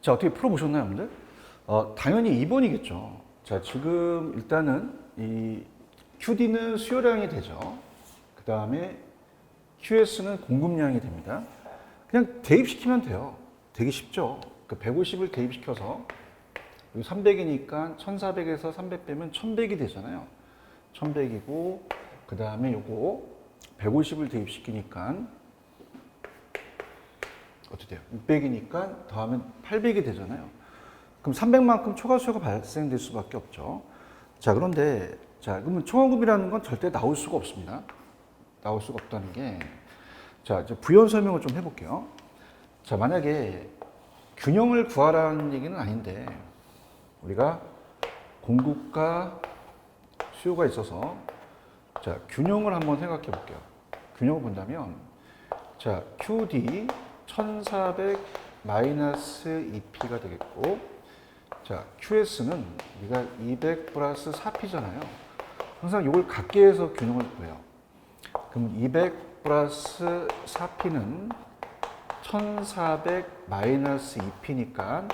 자, 어떻게 풀어보셨나요, 여러분들? 당연히 2번이겠죠. 자, 지금 일단은 이 QD는 수요량이 되죠. 그 다음에 QS는 공급량이 됩니다. 그냥 대입시키면 돼요. 되게 쉽죠. 그 150을 대입시켜서 여기 300이니까 1400에서 300 빼면 1100이 되잖아요. 1100이고 그 다음에 요거 150을 대입시키니까 어떻게 돼요? 600이니까 더하면 800이 되잖아요. 그럼 300만큼 초과 수요가 발생될 수밖에 없죠. 자, 그런데 자, 그러면 초과급이라는 건 절대 나올 수가 없습니다. 나올 수가 없다는 게 자, 이제 부연 설명을 좀 해볼게요. 자, 만약에 균형을 구하라는 얘기는 아닌데 우리가 공급과 수요가 있어서 자, 균형을 한번 생각해 볼게요. 균형을 본다면 자, QD 1400 마이너스 2P가 되겠고 자, QS는 우리가 200 플러스 4P잖아요. 항상 이걸 같게 해서 균형을 구해요. 그럼 200 플러스 4P는 1400 마이너스 2P니까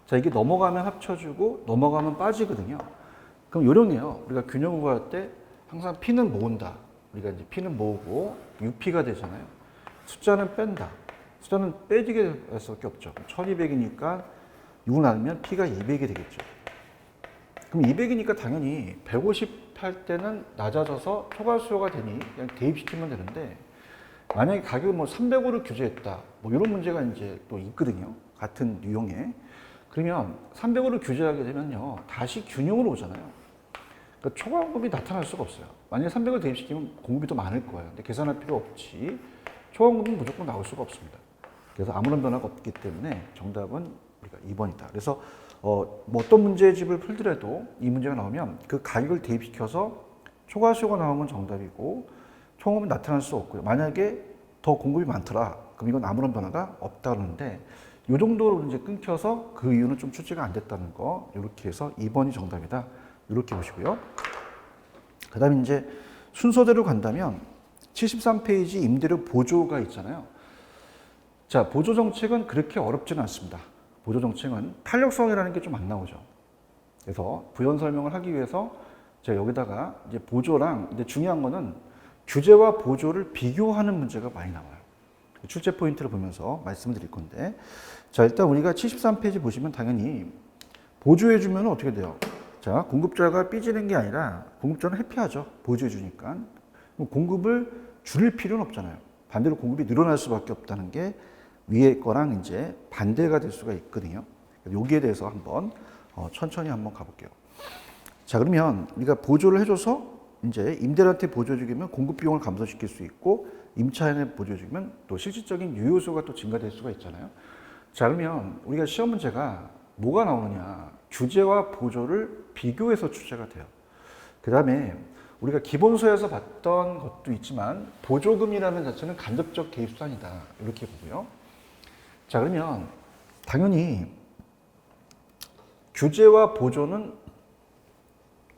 자, 이게 넘어가면 합쳐주고 넘어가면 빠지거든요. 그럼 요령이에요. 우리가 균형을 구할 때 항상 P는 모은다. 우리가 이제 P는 모으고 6P가 되잖아요. 숫자는 뺀다. 숫자는 빼지게 할 수밖에 없죠. 1200이니까 6을 나누면 P가 200이 되겠죠. 그럼 200이니까 당연히 150 할 때는 낮아져서 초과 수요가 되니 그냥 대입시키면 되는데 만약에 가격을 뭐 300으로 규제했다. 뭐 이런 문제가 이제 또 있거든요. 같은 유형에. 그러면 300으로 규제하게 되면요. 다시 균형으로 오잖아요. 그러니까 초과 공급이 나타날 수가 없어요. 만약에 300을 대입시키면 공급이 더 많을 거예요. 근데 계산할 필요 없지. 초과 공급은 무조건 나올 수가 없습니다. 그래서 아무런 변화가 없기 때문에 정답은 우리가 2번이다. 그래서 뭐 어떤 문제집을 풀더라도 이 문제가 나오면 그 가격을 대입시켜서 초과 수요가 나오면 정답이고 초과공급이 나타날 수 없고요. 만약에 더 공급이 많더라. 그럼 이건 아무런 변화가 없다 그러는데 이 정도로 이제 끊겨서 그 이유는 좀 출제가 안 됐다는 거 이렇게 해서 2번이 정답이다. 이렇게 보시고요. 그 다음에 이제 순서대로 간다면 73페이지 임대료 보조가 있잖아요. 자, 보조 정책은 그렇게 어렵지는 않습니다. 보조 정책은 탄력성이라는 게 좀 안 나오죠. 그래서 부연 설명을 하기 위해서 제가 여기다가 이제 보조랑 이제 중요한 거는 규제와 보조를 비교하는 문제가 많이 나와요. 출제 포인트를 보면서 말씀을 드릴 건데 자, 일단 우리가 73페이지 보시면 당연히 보조해 주면 어떻게 돼요? 자, 공급자가 삐지는 게 아니라 공급자는 회피하죠. 보조해 주니까. 공급을 줄일 필요는 없잖아요. 반대로 공급이 늘어날 수밖에 없다는 게 위에 거랑 이제 반대가 될 수가 있거든요. 여기에 대해서 한번 천천히 한번 가볼게요. 자, 그러면 우리가 보조를 해줘서 이제 임대료한테 보조 주기면 공급 비용을 감소시킬 수 있고 임차인에 보조 주기면 또 실질적인 유효수가 또 증가될 수가 있잖아요. 자, 그러면 우리가 시험 문제가 뭐가 나오느냐? 규제와 보조를 비교해서 출제가 돼요. 그 다음에 우리가 기본서에서 봤던 것도 있지만 보조금이라는 자체는 간접적 개입 수단이다. 이렇게 보고요. 자, 그러면 당연히 규제와 보조는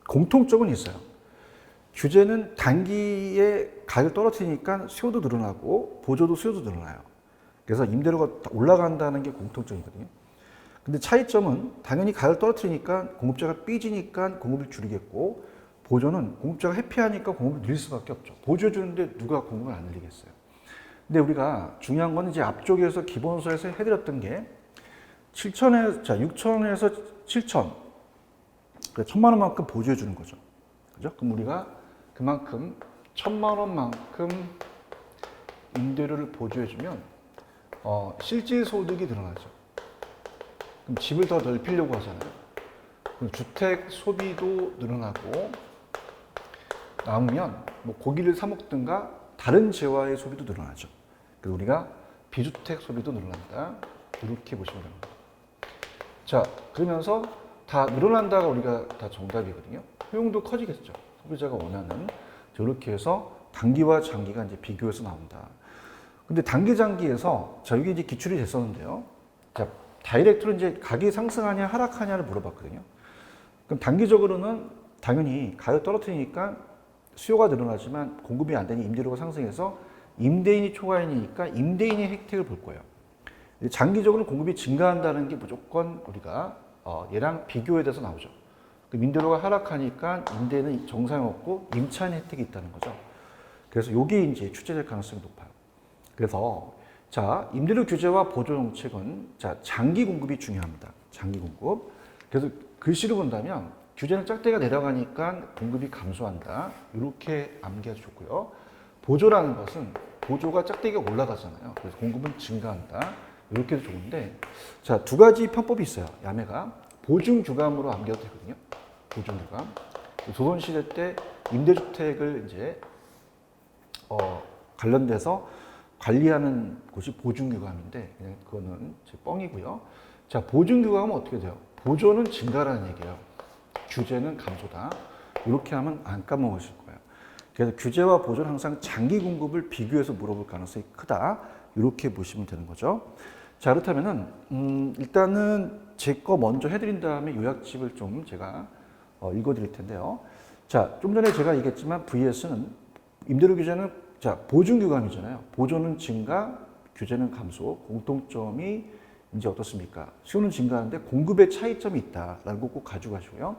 공통점은 있어요. 규제는 단기에 가격 떨어뜨리니까 수요도 늘어나고 보조도 수요도 늘어나요. 그래서 임대료가 올라간다는 게 공통점이거든요. 근데 차이점은 당연히 가격 떨어뜨리니까 공급자가 삐지니까 공급을 줄이겠고 보조는 공급자가 회피하니까 공급을 늘릴 수밖에 없죠. 보조해 주는데 누가 공급을 안 늘리겠어요. 근데 우리가 중요한 건 이제 앞쪽에서 기본서에서 해드렸던 게 6천에서 7천. 1,000만 원만큼 보조해 주는 거죠. 그죠? 그럼 우리가 그만큼 1,000만 원만큼 임대료를 보조해 주면 실질 소득이 늘어나죠. 그럼 집을 더 넓히려고 하잖아요. 그럼 주택 소비도 늘어나고 남으면 뭐 고기를 사 먹든가 다른 재화의 소비도 늘어나죠. 그래서 우리가 비주택 소비도 늘어난다. 이렇게 보시면 됩니다. 자, 그러면서 다 늘어난다가 우리가 다 정답이거든요. 효용도 커지겠죠. 소비자가 원하는. 이렇게 해서 단기와 장기가 이제 비교해서 나온다. 근데 단기, 장기에서 자, 여기 이제 기출이 됐었는데요. 자, 다이렉트로 이제 가격이 상승하냐 하락하냐를 물어봤거든요. 그럼 단기적으로는 당연히 가격 떨어뜨리니까 수요가 늘어나지만 공급이 안 되니 임대료가 상승해서 임대인이 초과인이니까 임대인의 혜택을 볼 거예요. 장기적으로 공급이 증가한다는 게 무조건 우리가 얘랑 비교에 대해서 나오죠. 임대료가 하락하니까 임대는 정상이 없고 임차인 혜택이 있다는 거죠. 그래서 이게 이제 출제될 가능성이 높아요. 그래서 자, 임대료 규제와 보조 정책은 자, 장기 공급이 중요합니다. 장기 공급. 그래서 글씨로 본다면 규제는 짝대가 내려가니까 공급이 감소한다. 이렇게 암기해도 좋고요. 보조라는 것은 보조가 짝대기가 올라가잖아요. 그래서 공급은 증가한다. 이렇게 해도 좋은데 자, 두 가지 편법이 있어요. 야매가 보증 규감으로 암기해도 되거든요. 보증 규감. 조선시대 때 임대주택을 이제 관련돼서 관리하는 곳이 보증규감인데 그냥 그거는 제 뻥이고요. 자, 보증규감은 어떻게 돼요? 보조는 증가라는 얘기예요. 규제는 감소다. 이렇게 하면 안 까먹으실 거예요. 그래서 규제와 보조는 항상 장기 공급을 비교해서 물어볼 가능성이 크다. 이렇게 보시면 되는 거죠. 자, 그렇다면은 일단은 제 거 먼저 해드린 다음에 요약집을 좀 제가 읽어드릴 텐데요. 자, 좀 전에 제가 얘기했지만 VS는 임대료 규제는 자, 보증규감이잖아요. 보조는 증가, 규제는 감소. 공통점이 이제 어떻습니까? 수요는 증가하는데 공급의 차이점이 있다라는 거 꼭 가지고 가시고요.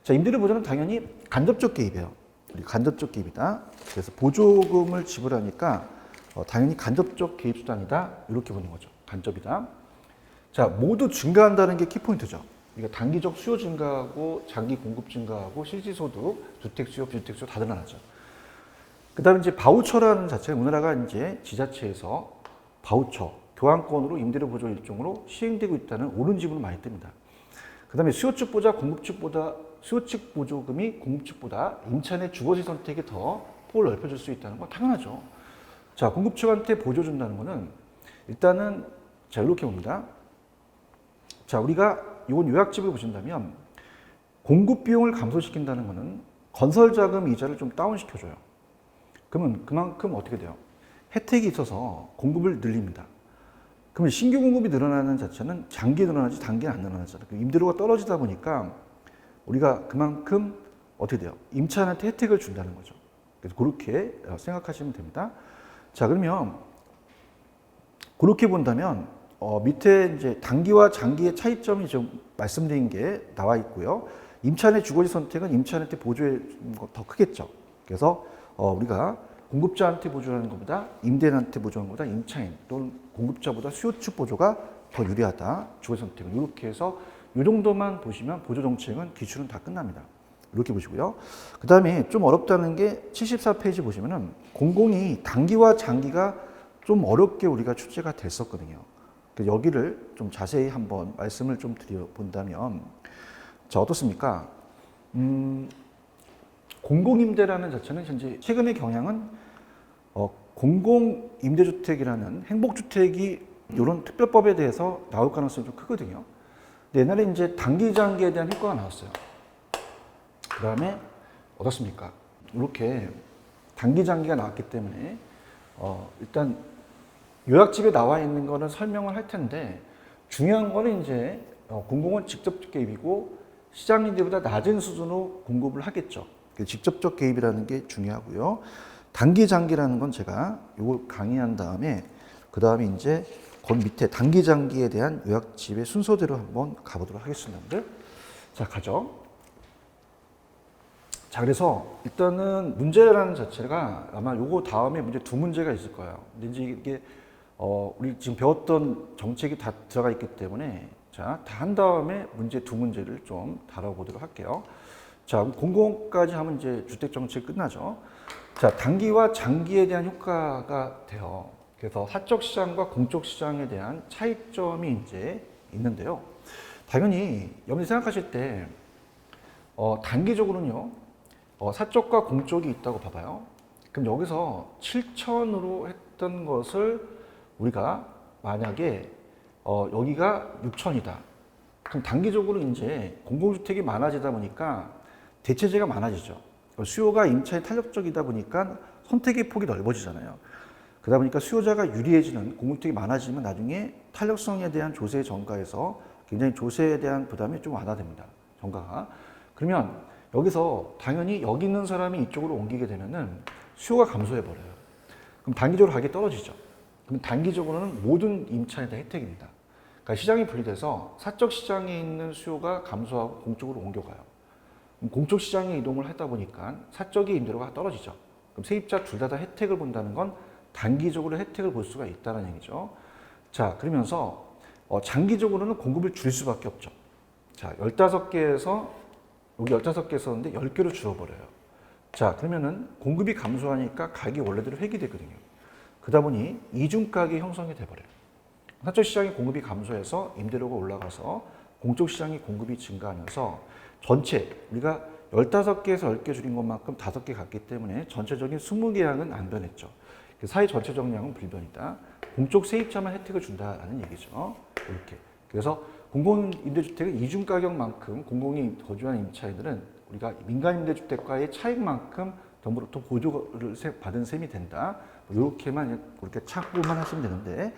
자, 임대료 보조는 당연히 간접적 개입이에요. 간접적 개입이다. 그래서 보조금을 지불하니까 당연히 간접적 개입 수단이다. 이렇게 보는 거죠. 간접이다. 자, 모두 증가한다는 게 키포인트죠. 그러니까 단기적 수요 증가하고 장기 공급 증가하고 실질소득, 주택 수요, 비주택 수요 다 늘어나죠. 그 다음에 이제 바우처라는 자체가 우리나라가 이제 지자체에서 바우처, 교환권으로 임대료 보조 일종으로 시행되고 있다는 옳은 지분을 많이 뜹니다. 그 다음에 수요 측보다 공급 측보다 수요 측 보조금이 공급 측보다 임차인의 주거지 선택에 더 폭을 넓혀줄 수 있다는 건 당연하죠. 자, 공급 측한테 보조 준다는 거는 일단은 자, 이렇게 봅니다. 자, 우리가 이건 요약집을 보신다면 공급 비용을 감소시킨다는 거는 건설 자금 이자를 좀 다운시켜줘요. 그러면 그만큼 어떻게 돼요? 혜택이 있어서 공급을 늘립니다. 그러면 신규 공급이 늘어나는 자체는 장기에 늘어나지 단기에 안 늘어나잖아요. 임대료가 떨어지다 보니까 우리가 그만큼 어떻게 돼요? 임차인한테 혜택을 준다는 거죠. 그래서 그렇게 생각하시면 됩니다. 자, 그러면 그렇게 본다면 밑에 이제 단기와 장기의 차이점이 좀 말씀드린 게 나와 있고요. 임차인의 주거지 선택은 임차인한테 보조해 더 크겠죠. 그래서 우리가 공급자한테 보조하는 것보다 임대인한테 보조하는 것보다 임차인 또는 공급자보다 수요 측 보조가 더 유리하다. 주거지 선택은 이렇게 해서 이 정도만 보시면 보조 정책은 기출은 다 끝납니다. 이렇게 보시고요. 그 다음에 좀 어렵다는 게 74페이지 보시면은 공공이 단기와 장기가 좀 어렵게 우리가 출제가 됐었거든요. 여기를 좀 자세히 한번 말씀을 좀 드려본다면 자, 어떻습니까? 공공임대라는 자체는 현재 최근의 경향은 공공임대주택이라는 행복주택이 이런 특별법에 대해서 나올 가능성이 좀 크거든요. 근데 옛날에 이제 단기 장기에 대한 효과가 나왔어요. 그 다음에 어떻습니까? 이렇게 단기 장기가 나왔기 때문에 일단 요약집에 나와 있는 거는 설명을 할 텐데 중요한 거는 이제 공공은 직접적 개입이고 시장임대보다 낮은 수준으로 공급을 하겠죠. 직접적 개입이라는 게 중요하고요. 단기 장기라는 건 제가 이걸 강의한 다음에 그 다음에 이제 그 밑에 단기 장기에 대한 요약집의 순서대로 한번 가보도록 하겠습니다. 자, 가죠. 자, 그래서 일단은 문제라는 자체가 아마 요거 다음에 문제 두 문제가 있을 거예요. 근데 이제 이게 우리 지금 배웠던 정책이 다 들어가 있기 때문에 자, 다 한 다음에 문제 두 문제를 좀 다뤄보도록 할게요. 자, 공공까지 하면 이제 주택 정책 끝나죠. 자, 단기와 장기에 대한 효과가 돼요. 그래서 사적 시장과 공적 시장에 대한 차이점이 이제 있는데요. 당연히 여러분이 생각하실 때 단기적으로는요. 사적과 공적이 있다고 봐봐요. 그럼 여기서 7천으로 했던 것을 우리가 만약에 여기가 6천이다. 그럼 단기적으로 이제 공공주택이 많아지다 보니까 대체재가 많아지죠. 수요가 임차에 탄력적이다 보니까 선택의 폭이 넓어지잖아요. 그러다 보니까 수요자가 유리해지는 공공주택이 많아지면 나중에 탄력성에 대한 조세 정가에서 굉장히 조세에 대한 부담이 좀 완화됩니다. 정가가. 그러면 여기서 당연히 여기 있는 사람이 이쪽으로 옮기게 되면은 수요가 감소해 버려요. 그럼 단기적으로 가격이 떨어지죠. 그럼 단기적으로는 모든 임차인에 다 혜택입니다. 그러니까 시장이 분리돼서 사적 시장에 있는 수요가 감소하고 공적으로 옮겨가요. 그럼 공적 시장에 이동을 하다 보니까 사적의 임대료가 떨어지죠. 그럼 세입자 둘 다 혜택을 본다는 건 단기적으로 혜택을 볼 수가 있다는 얘기죠. 자, 그러면서 장기적으로는 공급을 줄일 수밖에 없죠. 자, 15개에서 여기 15개 썼는데 10개로 줄어버려요. 자, 그러면은 공급이 감소하니까 가격이 원래대로 회귀되거든요. 그러다 보니 이중가격이 형성이 돼버려요. 사적 시장의 공급이 감소해서 임대료가 올라가서 공적 시장의 공급이 증가하면서 전체 우리가 15개에서 10개 줄인 것만큼 5개 갔기 때문에 전체적인 20계약은 안 변했죠. 사회 전체 정량은 불변이다. 공적 세입자만 혜택을 준다는 얘기죠. 이렇게. 그래서 공공임대주택은 이중가격만큼 공공이 거주하는 임차인들은 우리가 민간임대주택과의 차익만큼 더 보조를 받은 셈이 된다. 이렇게만 그렇게 참고만 하시면 되는데,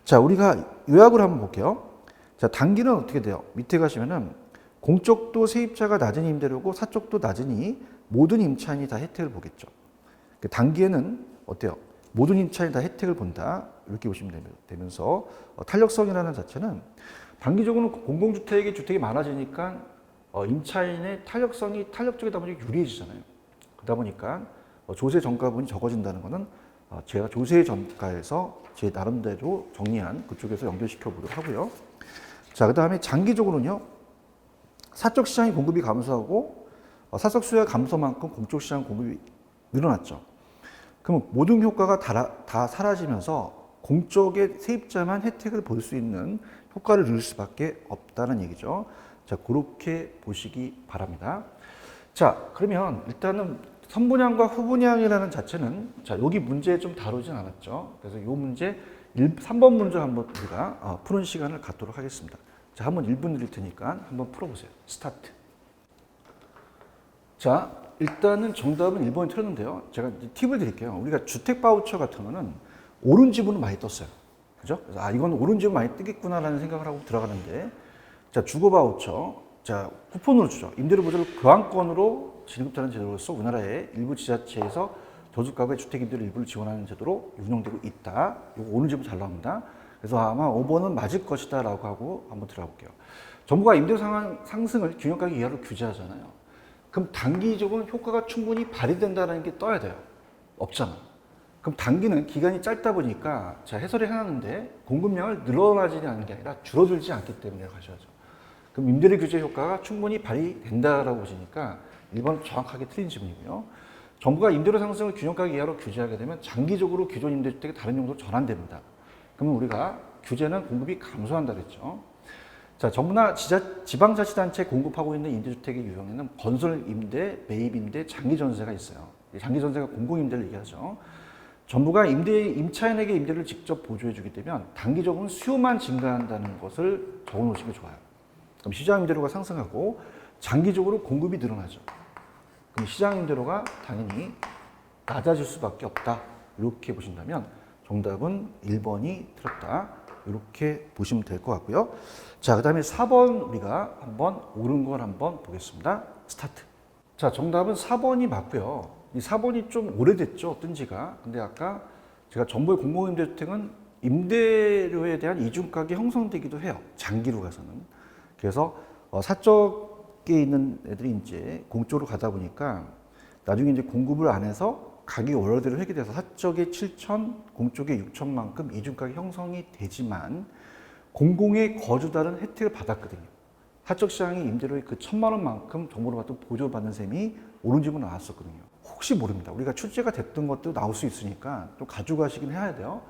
자, 우리가 요약을 한번 볼게요. 자, 단기는 어떻게 돼요? 밑에 가시면은 공적도 세입자가 낮은 임대료고 사적도 낮으니 모든 임차인이 다 혜택을 보겠죠. 단기에는 어때요? 모든 임차인이 다 혜택을 본다. 이렇게 보시면 되면서 탄력성이라는 자체는 단기적으로는 공공주택이 주택이 많아지니까 임차인의 탄력적이다 보니까 유리해지잖아요. 그러다 보니까 조세 전가분이 적어진다는 것은 제가 조세 전가에서 제 나름대로 정리한 그쪽에서 연결시켜 보도록 하고요. 자, 그 다음에 장기적으로는요. 사적 시장의 공급이 감소하고 사적 수요의 감소만큼 공적 시장 공급이 늘어났죠. 그럼 모든 효과가 다 사라지면서 공적의 세입자만 혜택을 볼 수 있는 효과를 누릴 수밖에 없다는 얘기죠. 자, 그렇게 보시기 바랍니다. 자, 그러면 일단은 선분양과 후분양이라는 자체는 자, 여기 문제 좀 다루진 않았죠. 그래서 이 문제 3번 문제 한번 우리가 푸는 시간을 갖도록 하겠습니다. 자, 한번 1분 드릴 테니까 한번 풀어보세요. 스타트. 자, 일단은 정답은 1번이 틀렸는데요. 제가 팁을 드릴게요. 우리가 주택 바우처 같은 거는 오른 지분은 많이 떴어요. 그죠? 그래서 이건 오른 지분 많이 뜨겠구나라는 생각을 하고 들어가는데, 자, 주거 바우처, 자, 쿠폰으로 주죠. 임대료 보조를 교환권으로 지급하는 제도로서 우리나라의 일부 지자체에서 저주가구의 주택 임대료 일부를 지원하는 제도로 운영되고 있다. 이거 오른 지분 잘 나옵니다. 그래서 아마 5번은 맞을 것이다 라고 하고 한번 들어가 볼게요. 정부가 임대료 상승을 균형가격 이하로 규제하잖아요. 그럼 단기적으로 효과가 충분히 발휘된다는 게 떠야 돼요. 없잖아. 그럼 단기는 기간이 짧다 보니까 자, 해설이 해놨는데 공급량을 늘어나지 않는 게 아니라 줄어들지 않기 때문에 가셔야죠. 그럼 임대료 규제 효과가 충분히 발휘된다라고 보시니까 1번 정확하게 틀린 지문이고요. 정부가 임대료 상승을 균형가격 이하로 규제하게 되면 장기적으로 기존 임대주택이 다른 용도로 전환됩니다. 그러면 우리가 규제는 공급이 감소한다 그랬죠. 자, 정부나 지방자치단체 공급하고 있는 임대주택의 유형에는 건설 임대, 매입 임대, 장기 전세가 있어요. 장기 전세가 공공 임대를 얘기하죠. 정부가 임차인에게 임대를 직접 보조해 주게 되면 단기적으로는 수요만 증가한다는 것을 적어 놓으시면 좋아요. 그럼 시장 임대료가 상승하고 장기적으로 공급이 늘어나죠. 그럼 시장 임대료가 당연히 낮아질 수밖에 없다. 이렇게 보신다면 정답은 1번이 틀렸다. 이렇게 보시면 될 것 같고요. 자, 그 다음에 4번 우리가 한번 옳은 걸 한번 보겠습니다. 스타트. 자, 정답은 4번이 맞고요. 이 4번이 좀 오래됐죠, 뜬 지가. 근데 아까 제가 정부의 공공임대주택은 임대료에 대한 이중가격이 형성되기도 해요. 장기로 가서는. 그래서 사적에 있는 애들이 이제 공적으로 가다 보니까 나중에 이제 공급을 안 해서 가격이 원래대로 회귀돼서 사적의 7천, 공적의 6천만큼 이중가격 형성이 되지만 공공의 거주다른 혜택을 받았거든요. 사적 시장의 임대료의 그 1,000만 원만큼 정부로부터 보조를 받는 셈이 오른 지분 나왔었거든요. 혹시 모릅니다. 우리가 출제가 됐던 것도 나올 수 있으니까 좀 가져가시긴 해야 돼요.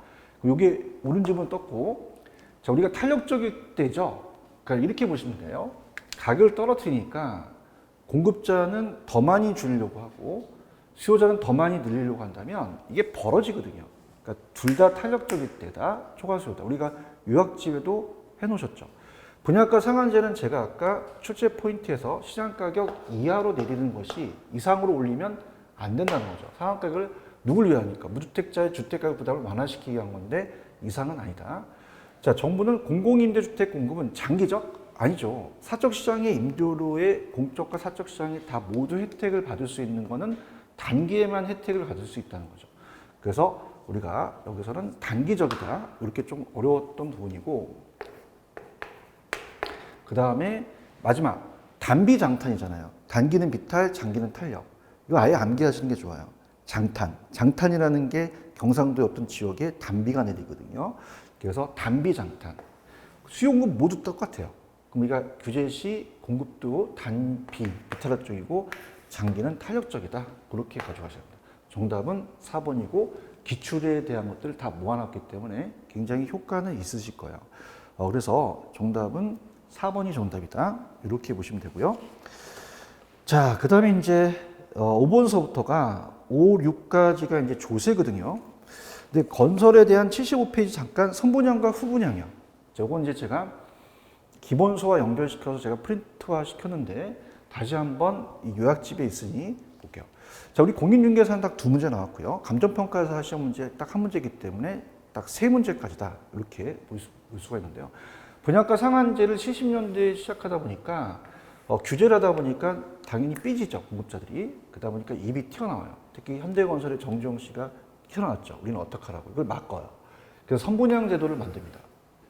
이게 오른 지분 떴고, 자, 우리가 탄력적일 때죠. 그러니까 이렇게 보시면 돼요. 가격을 떨어뜨리니까 공급자는 더 많이 주려고 하고 수요자는 더 많이 늘리려고 한다면 이게 벌어지거든요. 그러니까 둘 다 탄력적일 때다, 초과수요다. 우리가 요약집에도 해놓으셨죠. 분양가 상한제는 제가 아까 출제 포인트에서 시장가격 이하로 내리는 것이 이상으로 올리면 안 된다는 거죠. 상한가격을 누굴 위하니까? 무주택자의 주택가격 부담을 완화시키기 위한 건데 이상은 아니다. 자, 정부는 공공임대주택 공급은 장기적? 아니죠. 사적 시장의 임대료의 공적과 사적 시장이 다 모두 혜택을 받을 수 있는 것은 단기에만 혜택을 받을 수 있다는 거죠. 그래서 우리가 여기서는 단기적이다. 이렇게 좀 어려웠던 부분이고, 그 다음에 마지막 단비 장탄이잖아요. 단기는 비탈, 장기는 탄력. 이거 아예 암기하시는 게 좋아요. 장탄. 장탄이라는 게 경상도의 어떤 지역에 단비가 내리거든요. 그래서 단비 장탄. 수용급 모두 똑같아요. 그럼 우리가 규제 시 공급도 단비, 비탈 쪽이고 장기는 탄력적이다. 그렇게 가져가셔야 합니다. 정답은 4번이고 기출에 대한 것들을 다 모아놨기 때문에 굉장히 효과는 있으실 거예요. 그래서 정답은 4번이 정답이다. 이렇게 보시면 되고요. 자, 그 다음에 이제 5번서부터가 5, 6까지가 이제 조세거든요. 근데 건설에 대한 75페이지 잠깐 선분양과 후분양이요. 저건 이제 제가 기본서와 연결시켜서 제가 프린트화 시켰는데 다시 한번 이 요약집에 있으니 볼게요. 자, 우리 공인중개사는 딱 2문제 나왔고요. 감정평가에서 하시는 문제 딱 1문제이기 때문에 딱 3문제까지다. 이렇게 볼 수가 있는데요. 분양가 상한제를 70년대에 시작하다 보니까 규제를 하다 보니까 당연히 삐지죠. 공급자들이. 그러다 보니까 입이 튀어나와요. 특히 현대건설의 정주영 씨가 튀어나왔죠. 우리는 어떡하라고. 이걸 막어요. 그래서 선분양 제도를 만듭니다.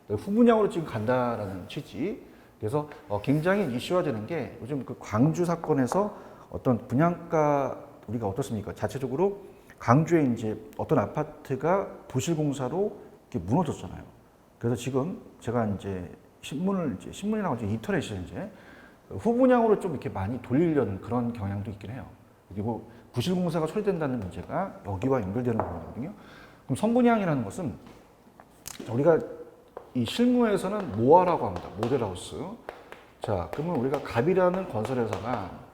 후분양으로 지금 간다라는 취지. 그래서 굉장히 이슈화되는 게 요즘 그 광주 사건에서 어떤 분양가 우리가 어떻습니까? 자체적으로 광주에 이제 어떤 아파트가 부실공사로 이렇게 무너졌잖아요. 그래서 지금 제가 이제 신문이 나오죠. 인터넷에 이제 후분양으로 좀 이렇게 많이 돌리려는 그런 경향도 있긴 해요. 그리고 부실공사가 처리된다는 문제가 여기와 연결되는 부분이거든요. 그럼 선분양이라는 것은 우리가 이 실무에서는 모아라고 합니다. 모델하우스. 자, 그러면 우리가 갑이라는 건설회사가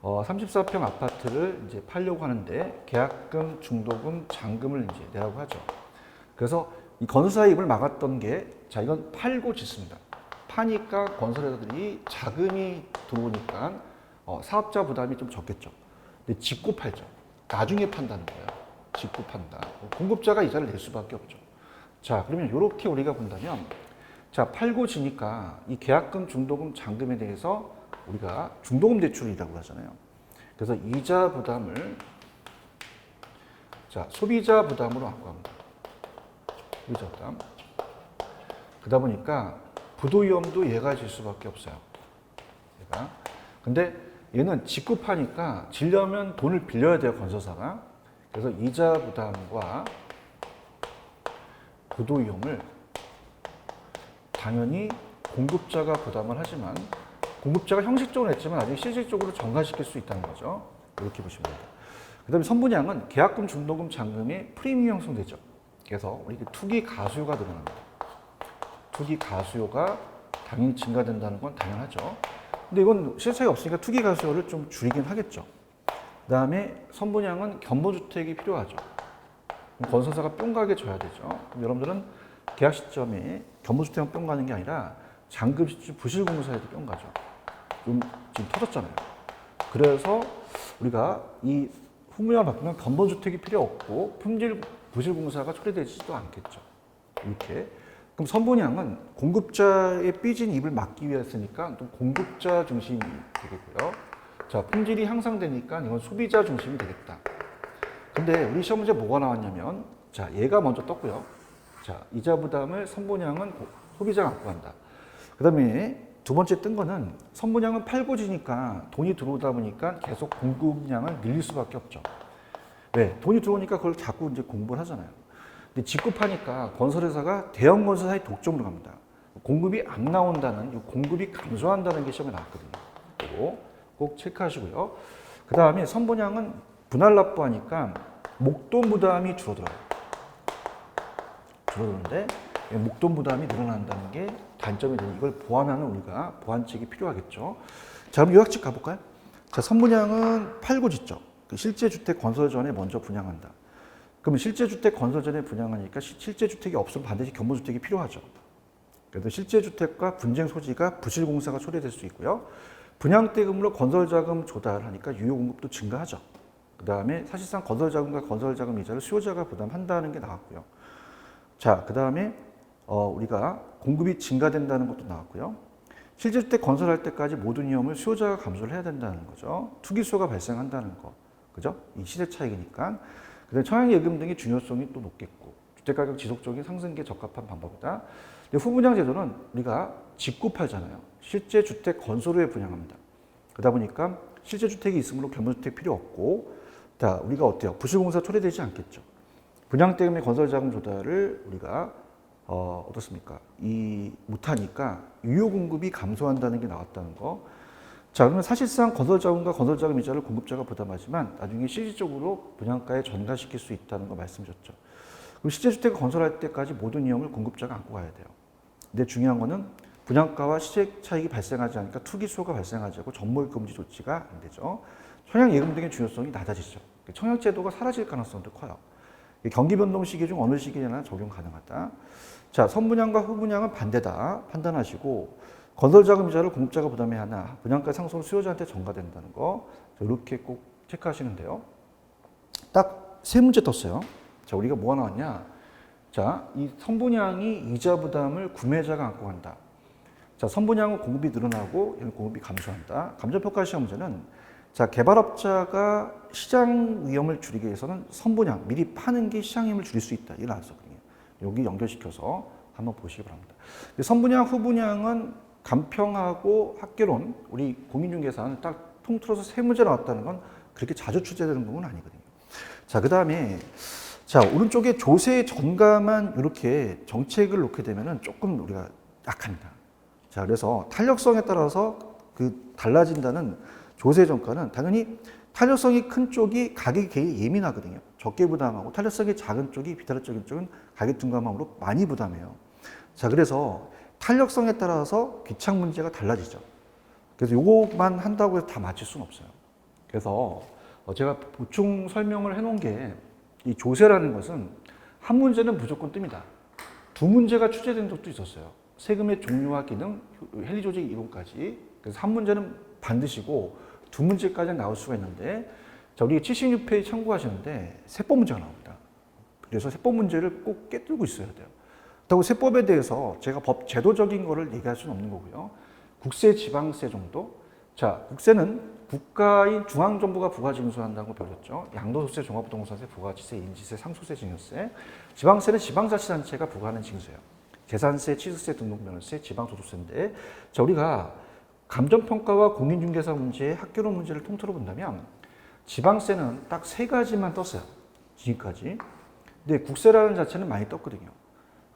34평 아파트를 이제 팔려고 하는데 계약금, 중도금, 잔금을 이제 내라고 하죠. 그래서 이 건설사 입을 막았던 게, 자, 이건 팔고 짓습니다. 파니까 건설회사들이 자금이 들어오니까 사업자 부담이 좀 적겠죠. 근데 짓고 팔죠. 나중에 판다는 거예요. 짓고 판다. 공급자가 이자를 낼 수밖에 없죠. 자, 그러면 이렇게 우리가 본다면, 자, 팔고 지니까 이 계약금, 중도금, 잔금에 대해서 우리가 중도금 대출이라고 하잖아요. 그래서 이자 부담을, 자, 소비자 부담으로 갖고 갑니다. 소비자 부담. 그러다 보니까 부도 위험도 얘가 질 수밖에 없어요. 얘가. 근데 얘는 짓고 파니까 지려면 돈을 빌려야 돼요, 건설사가. 그래서 이자 부담과 부도 위험을 당연히 공급자가 부담을 하지만 공급자가 형식적으로 냈지만 나중에 실질적으로 전가시킬 수 있다는 거죠. 이렇게 보시면 됩니다. 그 다음에 선분양은 계약금, 중도금, 잔금이 프리미엄 형성되죠. 그래서 이렇게 투기 가수요가 늘어납니다. 투기 가수요가 당연히 증가된다는 건 당연하죠. 근데 이건 실체가 없으니까 투기 가수요를 좀 줄이긴 하겠죠. 그 다음에 선분양은 견본주택이 필요하죠. 건설사가 뿅 가게 줘야 되죠. 그럼 여러분들은 계약 시점에 견본주택만 뿅 가는 게 아니라 잔금 시점 부실공사에도 뿅 가죠. 지금 터졌잖아요. 그래서 우리가 이 후분양을 바꾸면 견본주택이 필요 없고 부실공사가 처리되지도 않겠죠. 이렇게. 그럼 선분양은 공급자의 삐진 입을 막기 위해서니까 또 공급자 중심이 되겠고요. 자, 품질이 향상되니까 이건 소비자 중심이 되겠다. 근데 우리 시험 문제 뭐가 나왔냐면, 자, 얘가 먼저 떴고요. 자, 이자 부담을 선분양은 소비자가 갖고 간다. 그 다음에 두 번째 뜬 거는 선분양은 팔고 지니까 돈이 들어오다 보니까 계속 공급량을 늘릴 수밖에 없죠. 왜? 돈이 들어오니까 그걸 자꾸 이제 공부를 하잖아요. 근데 짓고 파니까 건설회사가 대형 건설사의 독점으로 갑니다. 공급이 안 나온다는, 공급이 감소한다는 게 시험에 나왔거든요. 그리고 꼭 체크하시고요. 그 다음에 선분양은 분할 납부하니까 목돈 부담이 줄어들어요. 줄어드는데 목돈 부담이 늘어난다는 게 단점이 되니 이걸 보완하는 우리가 보완책이 필요하겠죠. 자, 그럼 요약집 가볼까요? 자, 선분양은 팔고 짓죠. 실제 주택 건설 전에 먼저 분양한다. 그러면 실제 주택 건설 전에 분양하니까 실제 주택이 없으면 반드시 견본주택이 필요하죠. 그래서 실제 주택과 분쟁 소지가 부실공사가 초래될 수 있고요. 분양대금으로 건설자금 조달하니까 유효공급도 증가하죠. 그 다음에 사실상 건설자금과 건설자금 이자를 수요자가 부담한다는 게 나왔고요. 자, 그 다음에 우리가 공급이 증가된다는 것도 나왔고요. 실제 주택 건설할 때까지 모든 위험을 수요자가 감수를 해야 된다는 거죠. 투기수요가 발생한다는 거. 그죠? 이 시대 차이니까. 그다음에 청약예금 등의 중요성이 또 높겠고 주택가격 지속적인 상승기에 적합한 방법이다. 근데 후분양 제도는 우리가 짓고 팔잖아요. 실제 주택 건설 후에 분양합니다. 그러다 보니까 실제 주택이 있으므로 겸용주택 필요 없고, 자, 우리가 어때요? 부실공사 초래되지 않겠죠. 분양 때문에 건설 자금 조달을 우리가 어떻습니까? 못하니까 유효 공급이 감소한다는 게 나왔다는 거. 자, 그러면 사실상 건설 자금과 건설 자금 이자를 공급자가 부담하지만 나중에 실질적으로 분양가에 전가시킬 수 있다는 거 말씀드렸죠. 그럼 실제 주택을 건설할 때까지 모든 위험을 공급자가 안고 가야 돼요. 근데 중요한 거는 분양가와 시세 차익이 발생하지 않으니까 투기 수요가 발생하지 않고 전몰 금지 조치가 안 되죠. 청약 예금 등의 중요성이 낮아지죠. 청약 제도가 사라질 가능성도 커요. 경기 변동 시기 중 어느 시기에나 적용 가능하다. 자, 선분양과 후분양은 반대다 판단하시고 건설 자금 이자를 공급자가 부담해야 하나 분양가 상승은 수요자한테 전가된다는 거 이렇게 꼭 체크하시는데요. 딱 세 문제 떴어요. 자, 우리가 뭐가 나왔냐? 자, 이 선분양이 이자 부담을 구매자가 안고 간다. 자, 선분양은 공급이 늘어나고 공급이 감소한다. 감정평가 시험 문제는 자, 개발업자가 시장 위험을 줄이기 위해서는 선분양, 미리 파는 게 시장 위험을 줄일 수 있다. 이걸 나왔었거든요. 여기 연결시켜서 한번 보시기 바랍니다. 선분양, 후분양은 간평하고 학계론, 우리 공인중개사는 딱 통틀어서 세 문제 나왔다는 건 그렇게 자주 출제되는 부분은 아니거든요. 자, 그 다음에 자, 오른쪽에 조세 전가만 이렇게 정책을 놓게 되면은 조금 우리가 약합니다. 자, 그래서 탄력성에 따라서 달라진다는 조세 전가는 당연히 탄력성이 큰 쪽이 가격이 되게 예민하거든요. 적게 부담하고 탄력성이 작은 쪽이 비탄력적인 쪽은 가격 둔감함으로 많이 부담해요. 자, 그래서 탄력성에 따라서 귀착 문제가 달라지죠. 그래서 요것만 한다고 해서 다 맞출 수는 없어요. 그래서 제가 보충 설명을 해놓은 게 이 조세라는 것은 한 문제는 무조건 뜹니다. 두 문제가 출제된 적도 있었어요. 세금의 종류와 기능, 헨리 조직 이론까지. 그래서 한 문제는 반드시고 두 문제까지는 나올 수가 있는데, 자, 우리 76페이지 참고하시는데 세법 문제가 나옵니다. 그래서 세법 문제를 꼭 깨뜨리고 있어야 돼요. 그렇다고 세법에 대해서 제가 법 제도적인 거를 얘기할 수는 없는 거고요. 국세, 지방세 정도. 자, 국세는 국가인 중앙정부가 부가징수한다고 배웠죠. 양도소득세, 종합부동산세, 부가가치세, 인지세, 상속세, 증여세. 지방세는 지방자치단체가 부과하는 징수예요. 계산세, 취득세, 등록면허세, 지방소득세인데, 자, 우리가 감정평가와 공인중개사 문제의 학교론 문제를 통틀어 본다면 지방세는 딱 세 가지만 떴어요. 지금까지. 근데 국세라는 자체는 많이 떴거든요.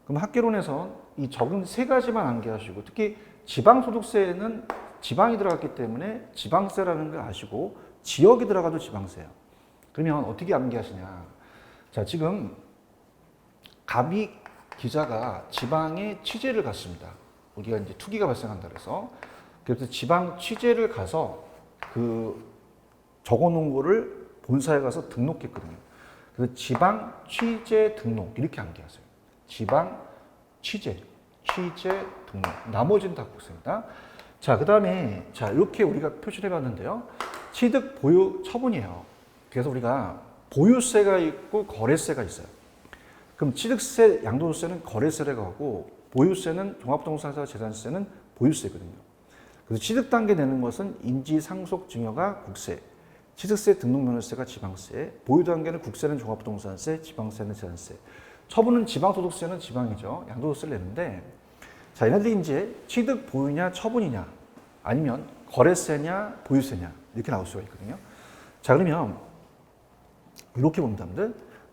그럼 학계론에서 이 적은 세 가지만 암기하시고, 특히 지방소득세는 지방이 들어갔기 때문에 지방세라는 걸 아시고 지역이 들어가도 지방세예요. 그러면 어떻게 암기하시냐? 자, 지금 갑이 기자가 지방에 취재를 갔습니다. 우리가 이제 투기가 발생한다 그래서 지방 취재를 가서 적어놓은 거를 본사에 가서 등록했거든요. 그래서 지방 취재 등록 이렇게 암기하세요. 지방 취재 등록. 나머지는 다 국세입니다. 자, 그 다음에 자, 이렇게 우리가 표시를 해봤는데요. 취득 보유 처분이에요. 그래서 우리가 보유세가 있고 거래세가 있어요. 그럼 취득세, 양도소득세는 거래세를 가고 보유세는 종합부동산세, 재산세는 보유세거든요. 그래서 취득 단계 내는 것은 인지, 상속, 증여가 국세, 취득세, 등록면허세가 지방세, 보유 단계는 국세는 종합부동산세, 지방세는 재산세, 처분은 지방소득세는 지방이죠. 양도소득세를 내는데, 자, 얘네들이 이제 취득 보유냐 처분이냐 아니면 거래세냐 보유세냐 이렇게 나올 수가 있거든요. 자, 그러면 이렇게 봅니다.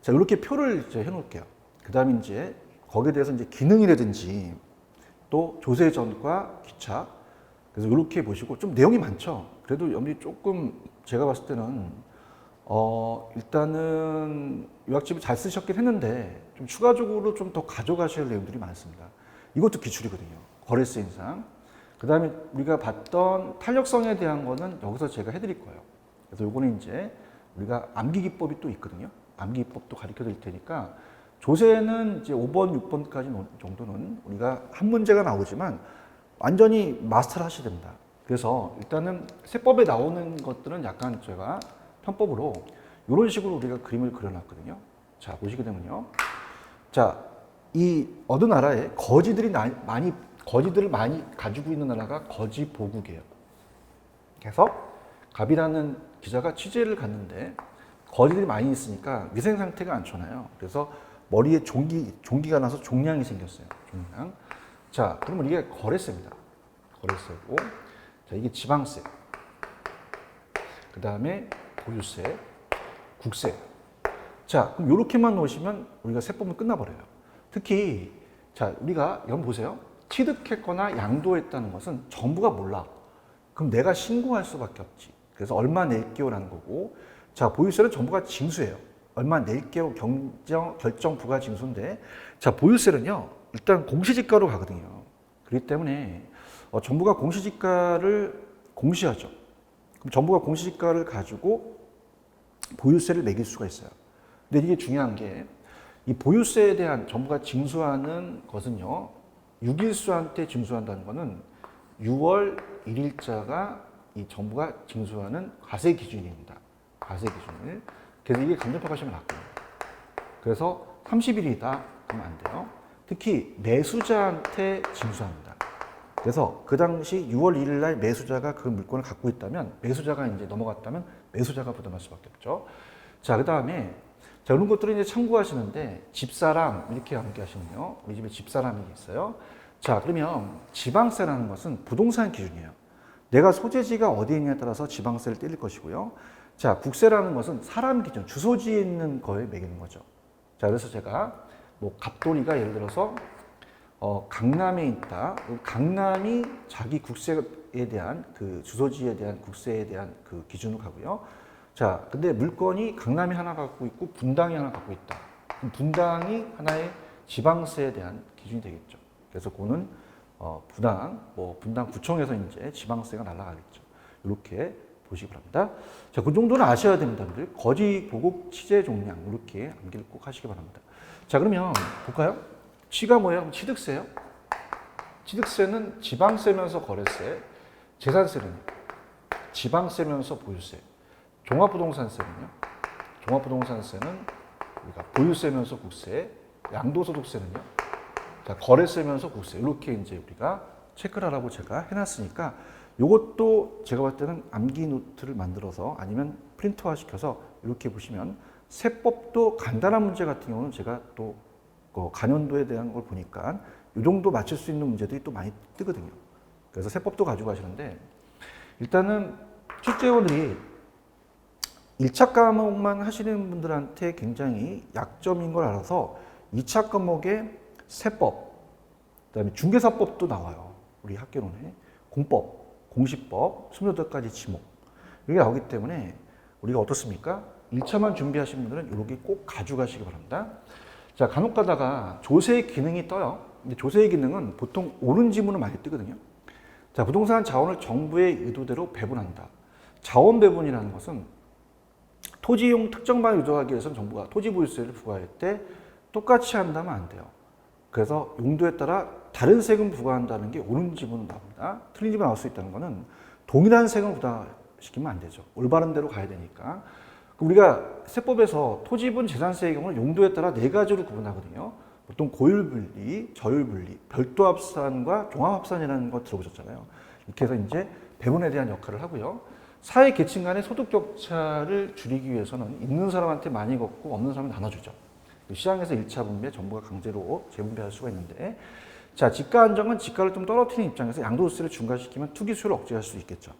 자, 이렇게 표를 이제 해놓을게요. 그 다음에 이제 거기에 대해서 이제 기능이라든지 또 조세 전과 귀착. 그래서 이렇게 보시고 좀 내용이 많죠. 그래도 여러분이 조금 제가 봤을 때는 일단은 요약집을 잘 쓰셨긴 했는데 좀 추가적으로 좀 더 가져가셔야 할 내용들이 많습니다. 이것도 기출이거든요. 거래세 인상. 그 다음에 우리가 봤던 탄력성에 대한 거는 여기서 제가 해드릴 거예요. 그래서 요거는 이제 우리가 암기기법이 또 있거든요. 암기기법도 가르쳐 드릴 테니까 조세는 이제 5번, 6번까지 정도는 우리가 한 문제가 나오지만 완전히 마스터를 하셔야 됩니다. 그래서 일단은 세법에 나오는 것들은 약간 제가 편법으로 이런 식으로 우리가 그림을 그려놨거든요. 자, 보시게 되면요. 자, 이 어느 나라에 거지들을 많이 가지고 있는 나라가 거지보국이에요. 그래서 갑이라는 기자가 취재를 갔는데 거지들이 많이 있으니까 위생 상태가 안 좋아요. 그래서 머리에 종기가 나서 종양이 생겼어요. 종양. 자, 그러면 이게 거래세입니다. 거래세고, 자, 이게 지방세. 그 다음에 보유세, 국세. 자, 그럼 이렇게만 놓으시면 우리가 세법은 끝나버려요. 특히, 자, 우리가 여러분 보세요. 취득했거나 양도했다는 것은 정부가 몰라. 그럼 내가 신고할 수밖에 없지. 그래서 얼마 낼게요라는 거고, 자, 보유세는 정부가 징수해요. 얼마 낼게요 결정 부과 징수인데, 자, 보유세는요, 일단 공시지가로 가거든요. 그렇기 때문에 정부가 공시지가를 공시하죠. 그럼 정부가 공시지가를 가지고 보유세를 매길 수가 있어요. 근데 이게 중요한 게, 이 보유세에 대한 정부가 징수하는 것은요, 6일수한테 징수한다는 것은 6월 1일자가 이 정부가 징수하는 과세 기준입니다. 과세 기준을. 그래서 이게 간접화하시면 낫고요. 그래서 30일이다 그러면 안 돼요. 특히 매수자한테 징수합니다. 그래서 그 당시 6월 1일 날 매수자가 그 물건을 갖고 있다면, 매수자가 이제 넘어갔다면 매수자가 부담할 수밖에 없죠. 자, 그 다음에 자, 이런 것들을 이제 참고하시는데, 집사람 이렇게 암기하시면요. 우리 집에 집사람이 있어요. 자, 그러면 지방세라는 것은 부동산 기준이에요. 내가 소재지가 어디에 있냐에 따라서 지방세를 때릴 것이고요. 자, 국세라는 것은 사람 기준, 주소지에 있는 거에 매기는 거죠. 자, 그래서 제가 뭐 갑돌이가 예를 들어서 강남에 있다. 강남이 자기 국세에 대한 그 주소지에 대한 국세에 대한 그 기준으로 가고요. 자, 근데 물건이 강남이 하나 갖고 있고 분당이 하나 갖고 있다. 그럼 분당이 하나의 지방세에 대한 기준이 되겠죠. 그래서 그거는 분당 구청에서 이제 지방세가 날아가겠죠. 이렇게 보시기 바랍니다. 자, 그 정도는 아셔야 됩니다. 거지, 보국, 취재, 종량 이렇게 암기를 꼭 하시기 바랍니다. 자, 그러면 볼까요? 취가 뭐예요? 취득세요. 취득세는 지방세면서 거래세, 재산세는요. 지방세면서 보유세. 종합부동산세는요. 종합부동산세는 우리가 보유세면서 국세, 양도소득세는요. 자, 거래세면서 국세. 이렇게 이제 우리가 체크를 하라고 제가 해놨으니까, 이것도 제가 봤을 때는 암기 노트를 만들어서 아니면 프린트화 시켜서 이렇게 보시면, 세법도 간단한 문제 같은 경우는 제가 또 간연도에 대한 걸 보니까 이 정도 맞출 수 있는 문제들이 또 많이 뜨거든요. 그래서 세법도 가지고 가시는데, 일단은 출제원들이 1차 과목만 하시는 분들한테 굉장히 약점인 걸 알아서 2차 과목에 세법, 그다음에 중개사법도 나와요. 우리 학개론에 공법, 공시법, 28가지 지목 이게 나오기 때문에 우리가 어떻습니까? 1차만 준비하신 분들은 이렇게 꼭 가져가시기 바랍니다. 자, 간혹 가다가 조세의 기능이 떠요. 근데 조세의 기능은 보통 옳은 지문을 많이 뜨거든요. 자, 부동산 자원을 정부의 의도대로 배분한다. 자원 배분이라는 것은 토지용 특정만 유도하기 위해서는 정부가 토지 보유세를 부과할 때 똑같이 한다면 안 돼요. 그래서 용도에 따라 다른 세금 부과한다는 게 옳은 지문은 나옵니다. 틀린 지문 나올 수 있다는 것은 동일한 세금을 부과시키면 안 되죠. 올바른 대로 가야 되니까. 우리가 세법에서 토지분 재산세의 경우는 용도에 따라 4가지로 구분하거든요. 보통 고율분리, 저율분리, 별도합산과 종합합산이라는 거 들어보셨잖아요. 이렇게 해서 이제 배분에 대한 역할을 하고요. 사회 계층 간의 소득 격차를 줄이기 위해서는 있는 사람한테 많이 걷고 없는 사람은 나눠주죠. 시장에서 1차 분배, 정부가 강제로 재분배할 수가 있는데, 자, 지가 안정은 지가를 좀 떨어뜨리는 입장에서 양도세를 중과시키면 투기 수요를 억제할 수 있겠죠.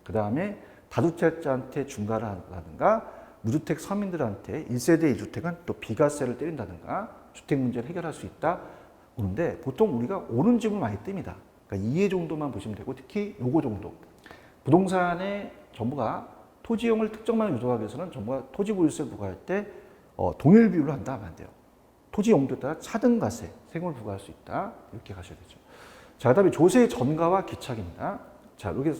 그 다음에 다주택자한테 중과를 한다든가, 무주택 서민들한테 1세대 1주택은 또 비과세를 때린다든가, 주택 문제를 해결할 수 있다. 그런데 보통 우리가 옳은 지문을 많이 뜹니다. 그러니까 2회 정도만 보시면 되고, 특히 요거 정도. 부동산에 정부가 토지용을 특정만 유도하기 위해서는 정부가 토지 보유세 부과할 때 동일 비율로 한다 하면 안 돼요. 토지 용도에 따라 차등과세, 세금을 부과할 수 있다. 이렇게 가셔야 되죠. 자, 그 다음에 조세의 전가와 기착입니다. 자, 여기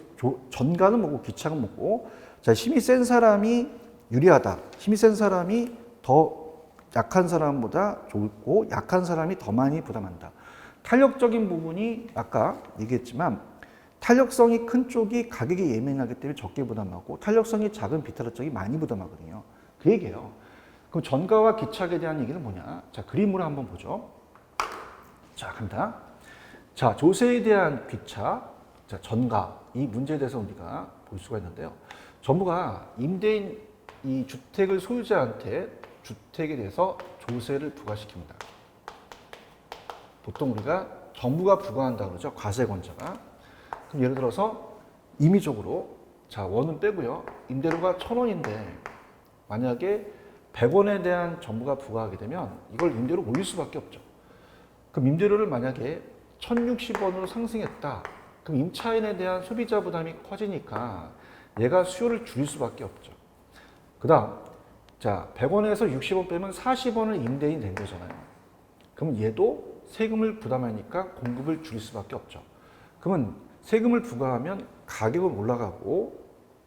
전가는 뭐고 기착은 뭐고, 자, 힘이 센 사람이 유리하다. 힘이 센 사람이 더 약한 사람보다 좋고, 약한 사람이 더 많이 부담한다. 탄력적인 부분이 아까 얘기했지만, 탄력성이 큰 쪽이 가격이 예민하기 때문에 적게 부담하고, 탄력성이 작은 비타르 쪽이 많이 부담하거든요. 그 얘기예요. 그럼 전가와 기착에 대한 얘기는 뭐냐? 자, 그림으로 한번 보죠. 자, 갑니다. 자, 조세에 대한 기착, 자, 전가, 이 문제에 대해서 우리가 볼 수가 있는데요. 정부가 임대인 이 주택을 소유자한테 주택에 대해서 조세를 부과시킵니다. 보통 우리가 정부가 부과한다고 그러죠. 과세권자가. 그럼 예를 들어서 임의적으로 자 원은 빼고요. 임대료가 1,000원인데 만약에 100원에 대한 정부가 부과하게 되면 이걸 임대료 올릴 수밖에 없죠. 그럼 임대료를 만약에 1,060원으로 상승했다. 그럼 임차인에 대한 소비자 부담이 커지니까 얘가 수요를 줄일 수밖에 없죠. 그 다음, 자, 100원에서 60원 빼면 40원을 임대인이 낸 거잖아요. 그럼 얘도 세금을 부담하니까 공급을 줄일 수밖에 없죠. 그러면 세금을 부과하면 가격은 올라가고,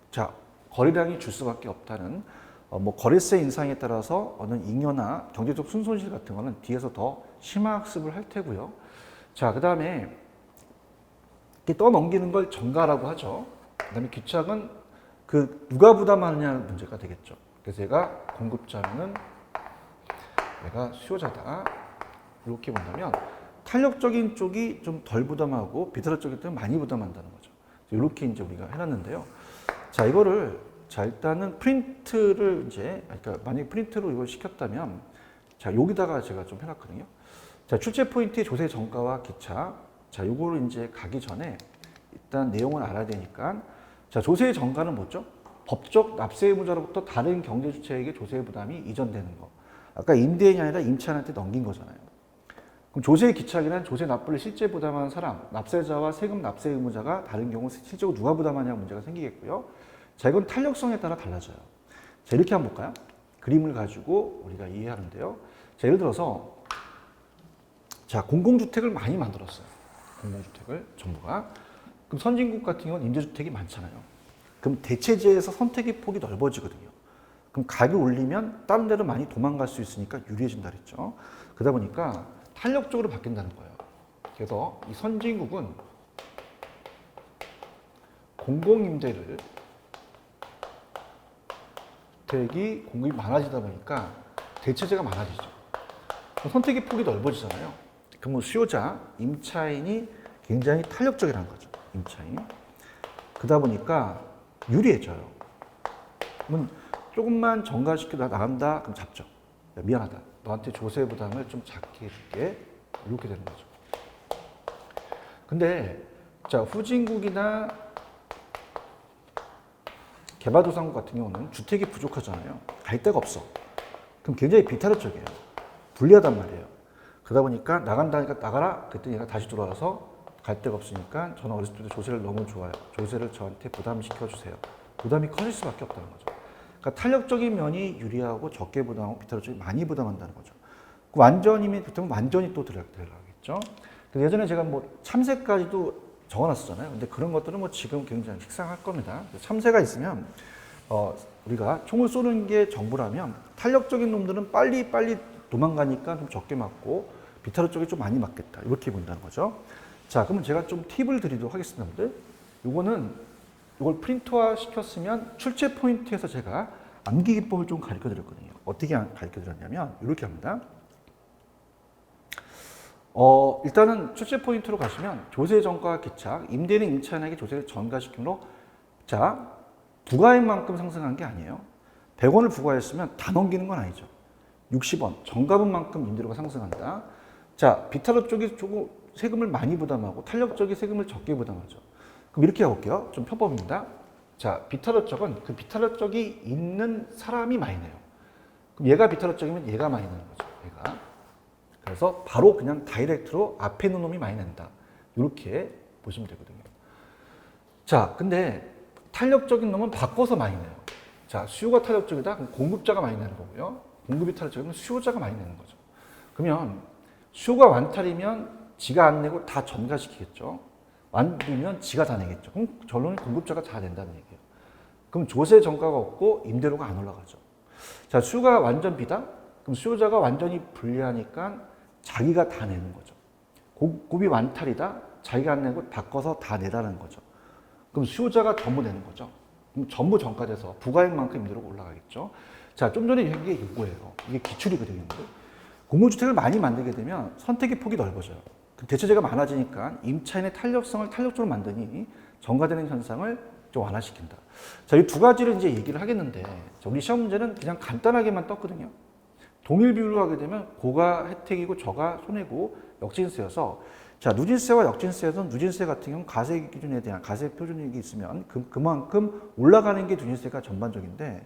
자, 거래량이 줄 수밖에 없다는, 뭐 거래세 인상에 따라서 어느 잉여나 경제적 순손실 같은 거는 뒤에서 더 심화학습을 할 테고요. 자, 그 다음에 떠넘기는 걸 정가라고 하죠. 그 다음에 귀착은 그 누가 부담하느냐는 문제가 되겠죠. 그래서 얘가 공급자면은 얘가 수요자다. 이렇게 본다면 탄력적인 쪽이 좀 덜 부담하고 비탄력적인 쪽은 많이 부담한다는 거죠. 이렇게 이제 우리가 해놨는데요. 자, 이거를 자 일단은 프린트를 이제 그러니까 만약에 프린트로 이걸 시켰다면 자 여기다가 제가 좀 해놨거든요. 자 출제 포인트의 조세 정가와 기차. 자 요거를 이제 가기 전에 일단 내용을 알아야 되니까 자 조세 정가는 뭐죠? 법적 납세 의무자로부터 다른 경제 주체에게 조세 부담이 이전되는 거. 아까 임대인이 아니라 임차인한테 넘긴 거잖아요. 그럼 조세 기착이란 조세 납부를 실제 부담하는 사람, 납세자와 세금 납세 의무자가 다른 경우 실제로 누가 부담하냐 문제가 생기겠고요. 자, 이건 탄력성에 따라 달라져요. 자, 이렇게 한번 볼까요? 그림을 가지고 우리가 이해하는데요. 자, 예를 들어서 자, 공공주택을 많이 만들었어요. 공공주택을 정부가. 그럼 선진국 같은 경우는 임대주택이 많잖아요. 그럼 대체제에서 선택의 폭이 넓어지거든요. 그럼 가격 올리면 다른 데로 많이 도망갈 수 있으니까 유리해진다 그랬죠. 그러다 보니까 탄력적으로 바뀐다는 거예요. 그래서 이 선진국은 공공임대를 주택이 공급이 많아지다 보니까 대체제가 많아지죠. 선택의 폭이 넓어지잖아요. 그러면 수요자, 임차인이 굉장히 탄력적이라는 거죠. 임차인. 그러다 보니까 유리해져요. 그러면 조금만 정가시켜 나간다, 그럼 잡죠. 야, 미안하다. 너한테 조세 부담을 좀 작게 해줄게. 이렇게 되는 거죠. 근데 자 후진국이나 개발도상국 같은 경우는 주택이 부족하잖아요. 갈 데가 없어. 그럼 굉장히 비탄력적이에요. 불리하단 말이에요. 그러다 보니까 나간다니까 나가라. 그때 얘가 다시 돌아와서 갈 데가 없으니까 저는 어렸을 때도 조세를 너무 좋아요. 조세를 저한테 부담시켜 주세요. 부담이 커질 수밖에 없다는 거죠. 그러니까 탄력적인 면이 유리하고 적게 부담하고 비탄력적이 많이 부담한다는 거죠. 완전이면 그때는 완전히 또 들어가겠죠. 예전에 제가 뭐 참새까지도 적어놨었잖아요. 근데 그런 것들은 뭐 지금 굉장히 식상할 겁니다. 참새가 있으면 우리가 총을 쏘는 게 정부라면 탄력적인 놈들은 빨리 도망가니까 좀 적게 맞고 비탄력 쪽에 좀 많이 맞겠다. 이렇게 본다는 거죠. 자, 그러면 제가 좀 팁을 드리도록 하겠습니다. 이걸 프린트화 시켰으면 출제 포인트에서 제가 암기 기법을 좀 가르쳐 드렸거든요. 어떻게 가르쳐 드렸냐면 이렇게 합니다. 일단은 출제 포인트로 가시면 조세 전가 기착, 임대인은 임차인에게 조세를 전가시키므로 자, 부가액만큼 상승한 게 아니에요. 100원을 부과했으면 다 넘기는 건 아니죠. 60원, 정가분만큼 임대료가 상승한다. 자, 비탄력 쪽이 조금 세금을 많이 부담하고 탄력 쪽이 세금을 적게 부담하죠. 그럼 이렇게 해볼게요. 좀 편법입니다. 자, 비탄력 쪽은 그 비탄력 쪽이 있는 사람이 많이 내요. 그럼 얘가 비탄력 쪽이면 얘가 많이 내는 거죠. 얘가. 그래서 바로 그냥 다이렉트로 앞에 있는 놈이 많이 낸다. 이렇게 보시면 되거든요. 자, 근데 탄력적인 놈은 바꿔서 많이 내요. 자, 수요가 탄력적이다? 그럼 공급자가 많이 내는 거고요. 공급이 탄력적이면 수요자가 많이 내는 거죠. 그러면 수요가 완탈이면 지가 안 내고 다 전가시키겠죠. 완비면 지가 다 내겠죠. 그럼 결론은 공급자가 다 낸다는 얘기예요. 그럼 조세 전가가 없고 임대료가 안 올라가죠. 자, 수요가 완전 비다? 그럼 수요자가 완전히 불리하니까 자기가 다 내는 거죠. 공급이 완탈이다? 자기가 안 내고 바꿔서 다 내라는 거죠. 그럼 수요자가 전부 내는 거죠. 그럼 전부 전가돼서 부가액만큼 임대료가 올라가겠죠. 자, 좀 전에 얘기한 게 이거예요. 이게 기출이거든요. 공공주택을 많이 만들게 되면 선택의 폭이 넓어져요. 대체제가 많아지니까 임차인의 탄력성을 탄력적으로 만드니 전가되는 현상을 좀 완화시킨다. 자, 이 두 가지를 이제 얘기를 하겠는데, 자, 우리 시험 문제는 그냥 간단하게만 떴거든요. 동일 비율로 하게 되면 고가 혜택이고 저가 손해고 역진세여서, 자, 누진세와 역진세에서는 누진세 같은 경우는 가세 기준에 대한 가세 표준이익이 있으면 그만큼 올라가는 게 누진세가 전반적인데,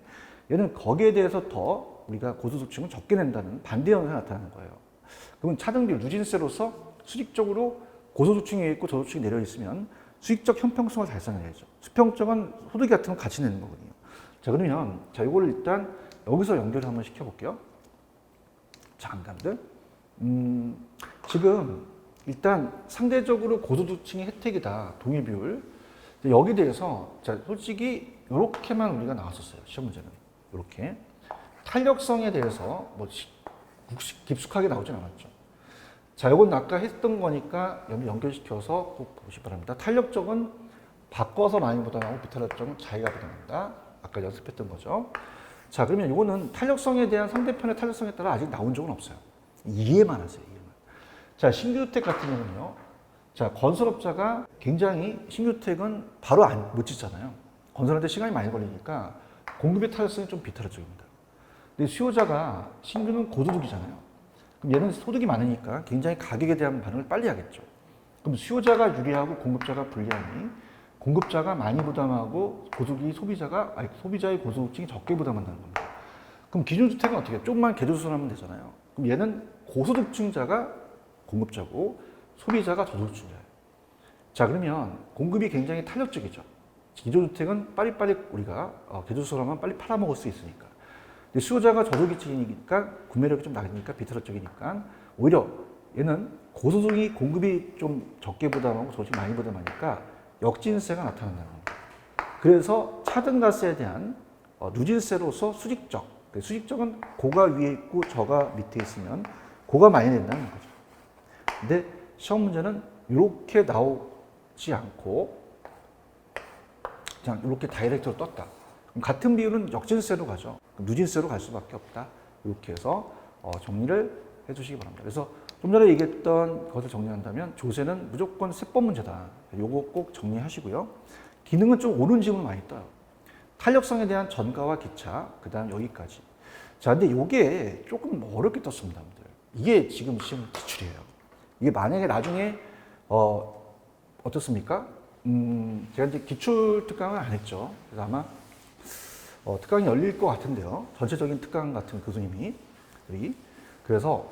얘는 거기에 대해서 더 우리가 고소득층을 적게 낸다는 반대 현상이 나타나는 거예요. 그러면 차등비율 누진세로서 수직적으로 고소득층이 있고 저소득층이 내려 있으면 수익적 형평성을 달성해야죠. 수평적은 소득이 같은 건 같이 내는 거거든요. 자, 그러면 자, 이걸 일단 여기서 연결을 한번 시켜볼게요. 잠깐들. 지금 일단 상대적으로 고소득층의 혜택이다. 동일 비율. 여기 대해서 자, 솔직히 이렇게만 우리가 나왔었어요. 시험 문제는. 이렇게. 탄력성에 대해서 뭐 깊숙하게 나오진 않았죠. 자, 이건 아까 했던 거니까 연결시켜서 꼭 보시기 바랍니다. 탄력적은 바꿔서 많이 부담하고 비탄력적은 자기가 부담한다. 아까 연습했던 거죠. 자, 그러면 이거는 탄력성에 대한 상대편의 탄력성에 따라 아직 나온 적은 없어요. 이해만 하세요. 이해만. 자, 신규주택 같은 경우는요. 자, 건설업자가 굉장히 신규주택은 바로 못 짓잖아요. 건설하는데 시간이 많이 걸리니까 공급의 탄력성이 좀 비탄력적입니다. 근데 수요자가 신규는 고소득이잖아요. 그럼 얘는 소득이 많으니까 굉장히 가격에 대한 반응을 빨리 하겠죠. 그럼 수요자가 유리하고 공급자가 불리하니 공급자가 많이 부담하고 소비자의 고소득층이 적게 부담한다는 겁니다. 그럼 기준주택은 어떻게 해요? 조금만 개조수하면 되잖아요. 그럼 얘는 고소득층자가 공급자고 소비자가 저소득층자예요. 자, 그러면 공급이 굉장히 탄력적이죠. 기존주택은 빨리빨리 우리가 개조수하면 빨리 팔아먹을 수 있으니까. 근데 수요자가 저소득층이니까 구매력이 좀 낮으니까 비탄력적이니까 오히려 얘는 고소득이 공급이 좀 적게 부담하고 저소득이 많이 부담하니까 역진세가 나타난다는 겁니다. 그래서 차등가세에 대한 누진세로서 수직적은 고가 위에 있고 저가 밑에 있으면 고가 많이 낸다는 거죠. 근데 시험 문제는 이렇게 나오지 않고 그냥 이렇게 다이렉트로 떴다. 그럼 같은 비율은 역진세로 가죠. 누진세로 갈 수밖에 없다. 이렇게 해서 정리를 해주시기 바랍니다. 그래서 좀 전에 얘기했던 것을 정리한다면 조세는 무조건 세법 문제다. 요거 꼭 정리하시고요. 기능은 좀 옳은 질문 많이 떠요. 탄력성에 대한 전가와 기차, 그 다음 여기까지. 자, 근데 요게 조금 어렵게 떴습니다, 여러분들. 이게 지금 시험 기출이에요. 이게 만약에 나중에 어떻습니까? 제가 이제 기출 특강을 안 했죠. 그래서 아마 특강이 열릴 것 같은데요. 전체적인 특강 같은 교수님이. 그래서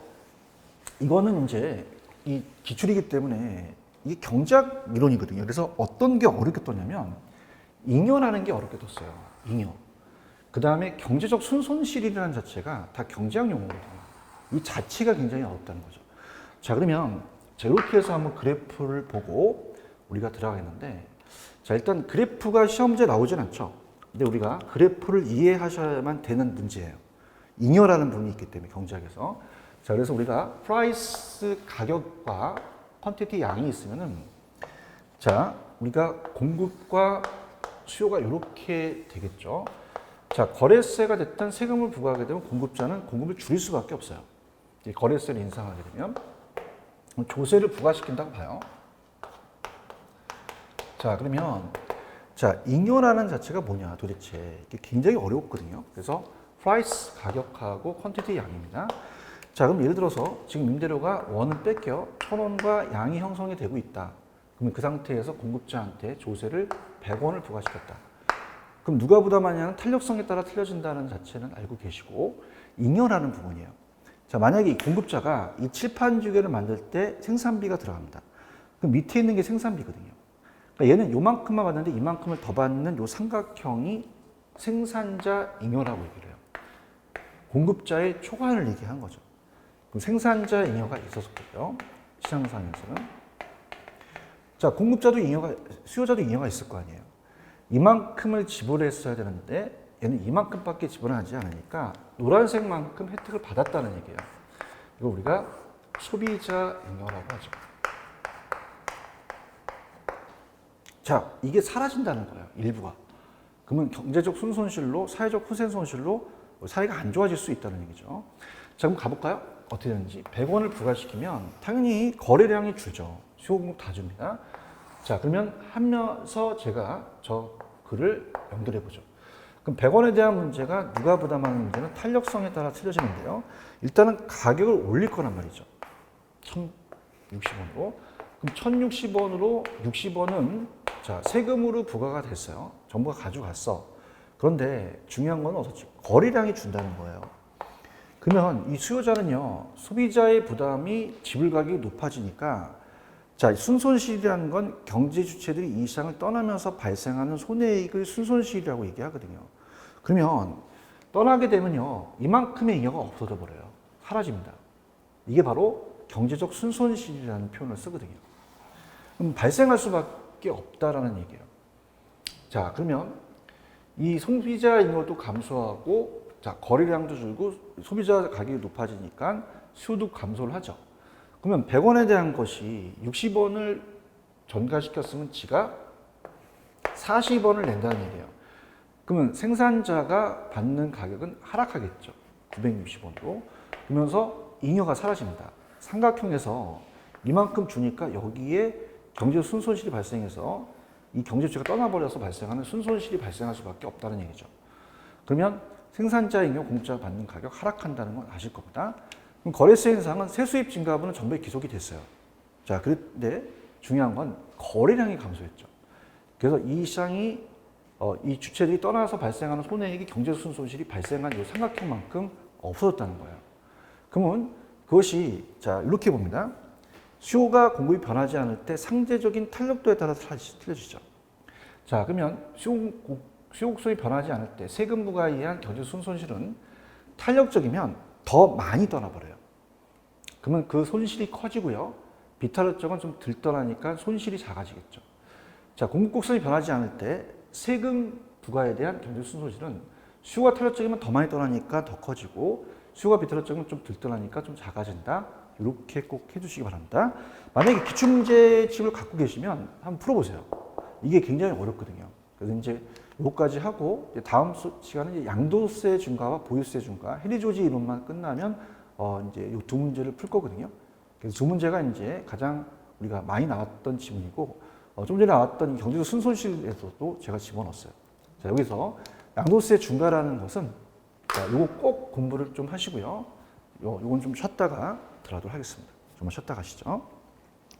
이거는 이제 이 기출이기 때문에 이게 경제학 이론이거든요. 그래서 어떤 게 어렵게 떴냐면 잉여라는 게 어렵게 떴어요. 잉여. 그 다음에 경제적 순손실이라는 자체가 다 경제학 용어거든요. 이 자체가 굉장히 어렵다는 거죠. 자, 그러면 자, 이렇게 해서 한번 그래프를 보고 우리가 들어가겠는데, 자, 일단 그래프가 시험 문제에 나오진 않죠. 근데 우리가 그래프를 이해하셔야만 되는 문제예요. 잉여라는 부분이 있기 때문에 경제학에서. 자, 그래서 우리가 프라이스 가격과 퀀티티 양이 있으면은, 자, 우리가 공급과 수요가 이렇게 되겠죠. 자, 거래세가 됐든 세금을 부과하게 되면 공급자는 공급을 줄일 수밖에 없어요. 거래세를 인상하게 되면 조세를 부과시킨다고 봐요. 자, 그러면 자, 잉여라는 자체가 뭐냐 도대체. 이게 굉장히 어렵거든요. 그래서 프라이스 가격하고 퀀티티 양입니다. 자, 그럼 예를 들어서 지금 임대료가 원은 뺏겨 1,000원과 양이 형성이 되고 있다. 그러면 그 상태에서 공급자한테 조세를 100원을 부과시켰다. 그럼 누가 부담하냐는 탄력성에 따라 틀려진다는 자체는 알고 계시고, 잉여라는 부분이에요. 자, 만약에 이 공급자가 이 칠판주계를 만들 때 생산비가 들어갑니다. 그럼 밑에 있는 게 생산비거든요. 그러니까 얘는 요만큼만 받는데 이만큼을 더 받는 요 삼각형이 생산자 잉여라고 얘기를 해요. 공급자의 초과를 얘기한 거죠. 그럼 생산자 잉여가 있었고요. 시장상에서는. 자, 공급자도 잉여가, 수요자도 잉여가 있을 거 아니에요. 이만큼을 지불했어야 되는데 얘는 이만큼밖에 지불하지 않으니까 노란색만큼 혜택을 받았다는 얘기예요. 이거 우리가 소비자 잉여라고 하죠. 자, 이게 사라진다는 거예요. 일부가. 그러면 경제적 순손실로, 사회적 후생손실로 사회가 안 좋아질 수 있다는 얘기죠. 자, 그럼 가볼까요? 어떻게 되는지. 100원을 부과시키면 당연히 거래량이 줄죠. 수요 공급 다 줍니다. 자, 그러면 하면서 제가 그를 연결해 보죠. 그럼 100원에 대한 문제가 누가 부담하는 문제는 탄력성에 따라 틀려지는데요. 일단은 가격을 올릴 거란 말이죠. 1060원으로. 그럼 1060원으로 60원은 자, 세금으로 부과가 됐어요. 정부가 가져갔어. 그런데 중요한 건 어떻지? 거래량이 준다는 거예요. 그러면 이 수요자는요, 소비자의 부담이 지불 가격이 높아지니까 자, 순손실이라는 건 경제 주체들이 이 시장을 떠나면서 발생하는 손해액을 순손실이라고 얘기하거든요. 그러면 떠나게 되면요, 이만큼의 잉여가 없어져 버려요. 사라집니다. 이게 바로 경제적 순손실이라는 표현을 쓰거든요. 그럼 발생할 수밖에 없다라는 얘기예요. 자, 그러면 이 소비자 잉여도 감소하고 자, 거래량도 줄고 소비자 가격이 높아지니까 수요도 감소를 하죠. 그러면 100원에 대한 것이 60원을 전가시켰으면 지가 40원을 낸다는 얘기예요. 그러면 생산자가 받는 가격은 하락하겠죠. 960원으로. 그러면서 잉여가 사라집니다. 삼각형에서 이만큼 주니까 여기에 경제 순손실이 발생해서 이 경제주체가 떠나버려서 발생하는 순손실이 발생할 수밖에 없다는 얘기죠. 그러면 생산자 잉여 공짜 받는 가격 하락한다는 건 아실 겁니다. 그럼 거래세 인상은 세수입 증가분은 전부에 기속이 됐어요. 자, 그런데 중요한 건 거래량이 감소했죠. 그래서 이 시장이 이 주체들이 떠나서 발생하는 손해액이 경제 순손실이 발생한 이 삼각형만큼 없어졌다는 거예요. 그러면 그것이 자 이렇게 봅니다. 수요가 공급이 변하지 않을 때 상대적인 탄력도에 따라 틀려지죠. 자, 그러면 수요 곡선이 변하지 않을 때 세금 부과에 의한 경제 순손실은 탄력적이면 더 많이 떠나버려요. 그러면 그 손실이 커지고요. 비탄력 쪽은 좀 덜 떠나니까 손실이 작아지겠죠. 자, 공급 곡선이 변하지 않을 때 세금 부과에 대한 경제 순손실은 수요가 탄력적이면 더 많이 떠나니까 더 커지고 수요가 비탄력적이면 좀 덜 떠나니까 좀 작아진다. 이렇게 꼭 해주시기 바랍니다. 만약에 기출문제집을 갖고 계시면 한번 풀어보세요. 이게 굉장히 어렵거든요. 그래서 이제 요거까지 하고 다음 시간은 이제 양도세 중과와 보유세 중과, 해리조지 이론만 끝나면 이제 이 두 문제를 풀 거거든요. 그래서 두 문제가 이제 가장 우리가 많이 나왔던 지문이고 좀 전에 나왔던 경제적 순손실에서도 제가 집어넣었어요. 자, 여기서 양도세 중과라는 것은 자, 요거 꼭 공부를 좀 하시고요. 요건 좀 쉬었다가 들어가도록 하겠습니다. 좀만 쉬었다 가시죠.